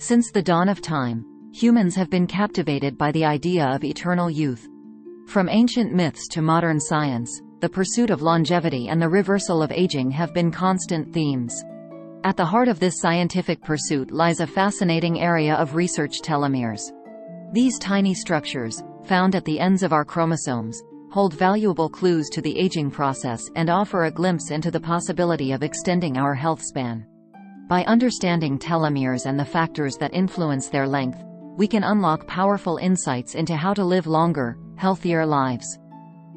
Since the dawn of time, humans have been captivated by the idea of eternal youth. From ancient myths to modern science, the pursuit of longevity and the reversal of aging have been constant themes. At the heart of this scientific pursuit lies a fascinating area of research: telomeres. These tiny structures, found at the ends of our chromosomes, hold valuable clues to the aging process and offer a glimpse into the possibility of extending our health span. By understanding telomeres and the factors that influence their length, we can unlock powerful insights into how to live longer, healthier lives.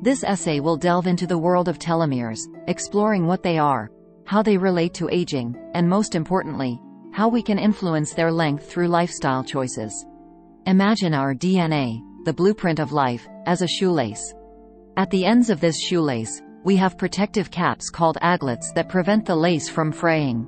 This essay will delve into the world of telomeres, exploring what they are, how they relate to aging, and most importantly, how we can influence their length through lifestyle choices. Imagine our DNA, the blueprint of life, as a shoelace. At the ends of this shoelace, we have protective caps called aglets that prevent the lace from fraying.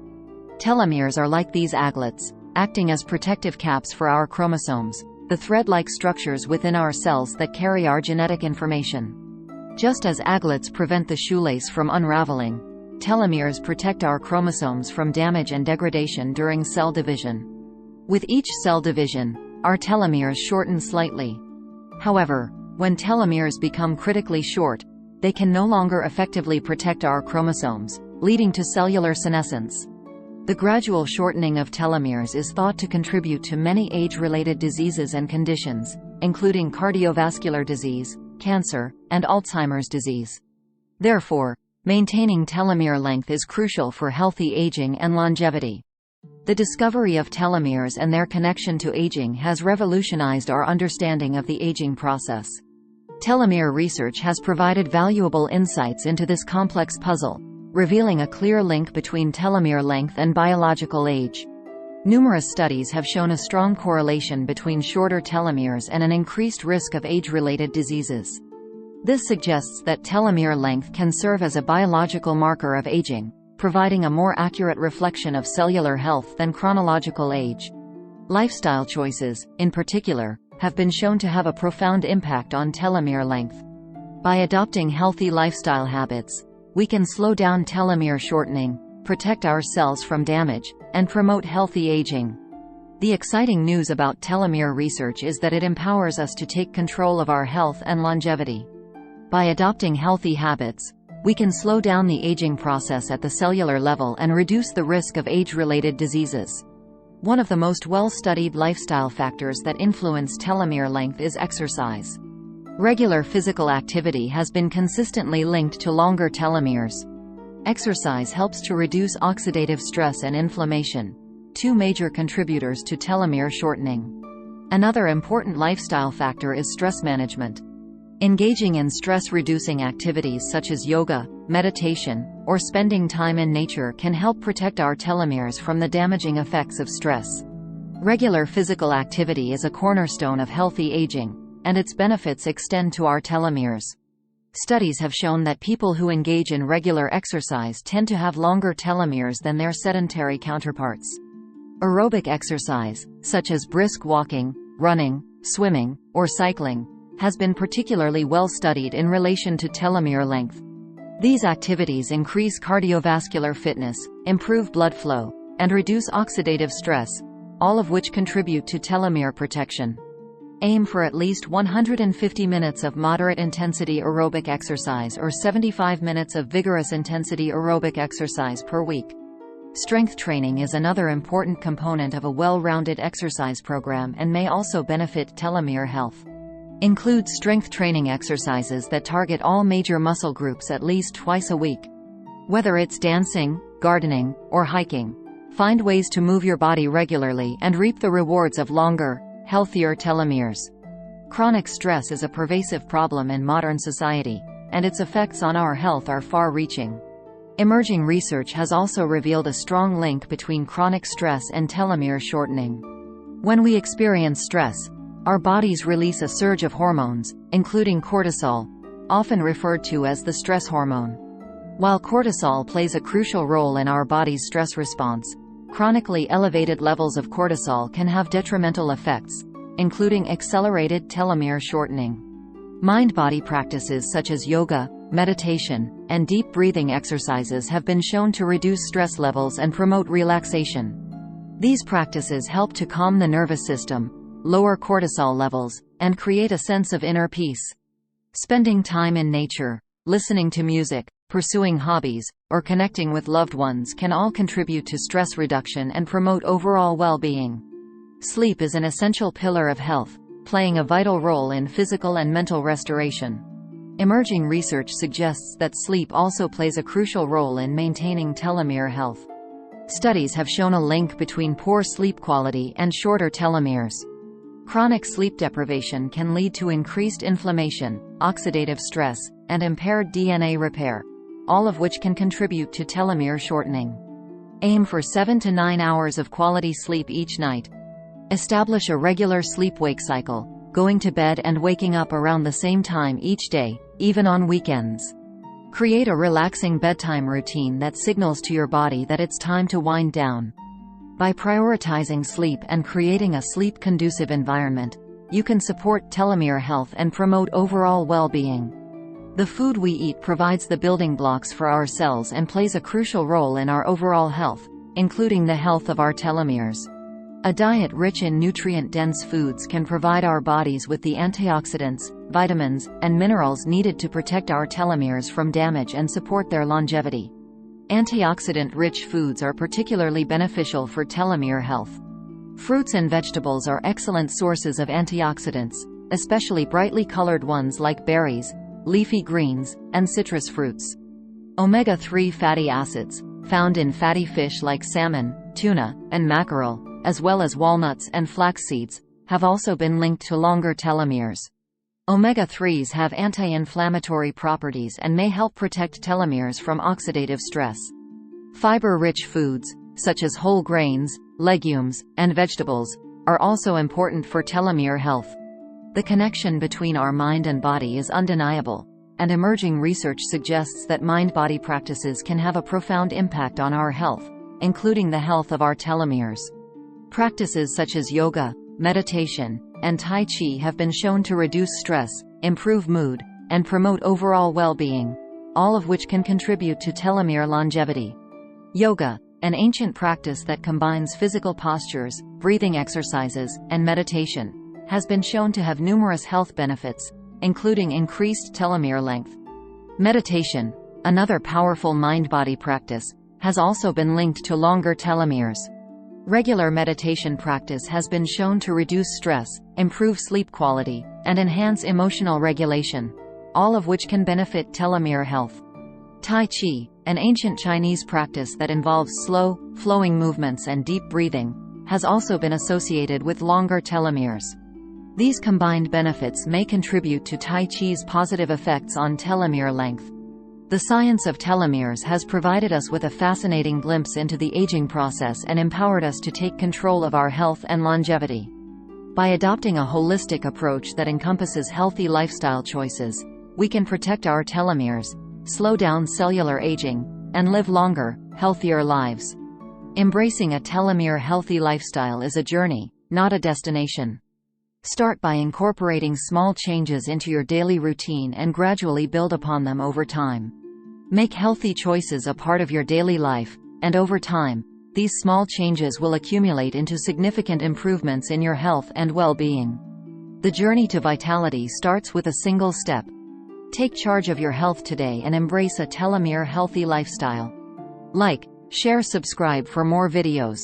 Telomeres are like these aglets, acting as protective caps for our chromosomes, the thread-like structures within our cells that carry our genetic information. Just as aglets prevent the shoelace from unraveling, telomeres protect our chromosomes from damage and degradation during cell division. With each cell division, our telomeres shorten slightly. However, when telomeres become critically short, they can no longer effectively protect our chromosomes, leading to cellular senescence. The gradual shortening of telomeres is thought to contribute to many age-related diseases and conditions, including cardiovascular disease, cancer, and Alzheimer's disease. Therefore, maintaining telomere length is crucial for healthy aging and longevity. The discovery of telomeres and their connection to aging has revolutionized our understanding of the aging process. Telomere research has provided valuable insights into this complex puzzle, revealing a clear link between telomere length and biological age. Numerous studies have shown a strong correlation between shorter telomeres and an increased risk of age-related diseases. This suggests that telomere length can serve as a biological marker of aging, providing a more accurate reflection of cellular health than chronological age. Lifestyle choices, in particular, have been shown to have a profound impact on telomere length. By adopting healthy lifestyle habits, we can slow down telomere shortening, protect our cells from damage, and promote healthy aging. The exciting news about telomere research is that it empowers us to take control of our health and longevity. By adopting healthy habits, we can slow down the aging process at the cellular level and reduce the risk of age-related diseases. One of the most well-studied lifestyle factors that influence telomere length is exercise. Regular physical activity has been consistently linked to longer telomeres. Exercise helps to reduce oxidative stress and inflammation, two major contributors to telomere shortening. Another important lifestyle factor is stress management. Engaging in stress-reducing activities such as yoga, meditation, or spending time in nature can help protect our telomeres from the damaging effects of stress. Regular physical activity is a cornerstone of healthy aging, and its benefits extend to our telomeres. Studies have shown that people who engage in regular exercise tend to have longer telomeres than their sedentary counterparts. Aerobic exercise, such as brisk walking, running, swimming, or cycling, has been particularly well studied in relation to telomere length. These activities increase cardiovascular fitness, improve blood flow, and reduce oxidative stress, all of which contribute to telomere protection. Aim for at least 150 minutes of moderate-intensity aerobic exercise or 75 minutes of vigorous-intensity aerobic exercise per week. Strength training is another important component of a well-rounded exercise program and may also benefit telomere health. Include strength training exercises that target all major muscle groups at least twice a week. Whether it's dancing, gardening, or hiking, find ways to move your body regularly and reap the rewards of longer, healthier telomeres. Chronic stress is a pervasive problem in modern society, and its effects on our health are far-reaching. Emerging research has also revealed a strong link between chronic stress and telomere shortening. When we experience stress, our bodies release a surge of hormones, including cortisol, often referred to as the stress hormone. While cortisol plays a crucial role in our body's stress response, chronically elevated levels of cortisol can have detrimental effects, including accelerated telomere shortening. Mind-body practices such as yoga, meditation, and deep breathing exercises have been shown to reduce stress levels and promote relaxation. These practices help to calm the nervous system, lower cortisol levels, and create a sense of inner peace. Spending time in nature, listening to music, pursuing hobbies, or connecting with loved ones can all contribute to stress reduction and promote overall well-being. Sleep is an essential pillar of health, playing a vital role in physical and mental restoration. Emerging research suggests that sleep also plays a crucial role in maintaining telomere health. Studies have shown a link between poor sleep quality and shorter telomeres. Chronic sleep deprivation can lead to increased inflammation, oxidative stress, and impaired DNA repair, all of which can contribute to telomere shortening. Aim for 7 to 9 hours of quality sleep each night. Establish a regular sleep-wake cycle, going to bed and waking up around the same time each day, even on weekends. Create a relaxing bedtime routine that signals to your body that it's time to wind down. By prioritizing sleep and creating a sleep-conducive environment, you can support telomere health and promote overall well-being. The food we eat provides the building blocks for our cells and plays a crucial role in our overall health, including the health of our telomeres. A diet rich in nutrient-dense foods can provide our bodies with the antioxidants, vitamins, and minerals needed to protect our telomeres from damage and support their longevity. Antioxidant-rich foods are particularly beneficial for telomere health. Fruits and vegetables are excellent sources of antioxidants, especially brightly colored ones like berries, leafy greens, and citrus fruits. Omega-3 fatty acids, found in fatty fish like salmon, tuna, and mackerel, as well as walnuts and flax seeds, have also been linked to longer telomeres. Omega-3s have anti-inflammatory properties and may help protect telomeres from oxidative stress. Fiber-rich foods, such as whole grains, legumes, and vegetables, are also important for telomere health. The connection between our mind and body is undeniable, and emerging research suggests that mind-body practices can have a profound impact on our health, including the health of our telomeres. Practices such as yoga, meditation, and Tai Chi have been shown to reduce stress, improve mood, and promote overall well-being, all of which can contribute to telomere longevity. Yoga, an ancient practice that combines physical postures, breathing exercises, and meditation, has been shown to have numerous health benefits, including increased telomere length. Meditation, another powerful mind-body practice, has also been linked to longer telomeres. Regular meditation practice has been shown to reduce stress, improve sleep quality, and enhance emotional regulation, all of which can benefit telomere health. Tai Chi, an ancient Chinese practice that involves slow, flowing movements and deep breathing, has also been associated with longer telomeres. These combined benefits may contribute to Tai Chi's positive effects on telomere length. The science of telomeres has provided us with a fascinating glimpse into the aging process and empowered us to take control of our health and longevity. By adopting a holistic approach that encompasses healthy lifestyle choices, we can protect our telomeres, slow down cellular aging, and live longer, healthier lives. Embracing a telomere-healthy lifestyle is a journey, not a destination. Start by incorporating small changes into your daily routine and gradually build upon them over time. Make healthy choices a part of your daily life, and over time, these small changes will accumulate into significant improvements in your health and well-being. The journey to vitality starts with a single step. Take charge of your health today and embrace a telomere-healthy lifestyle. Like, share, subscribe for more videos.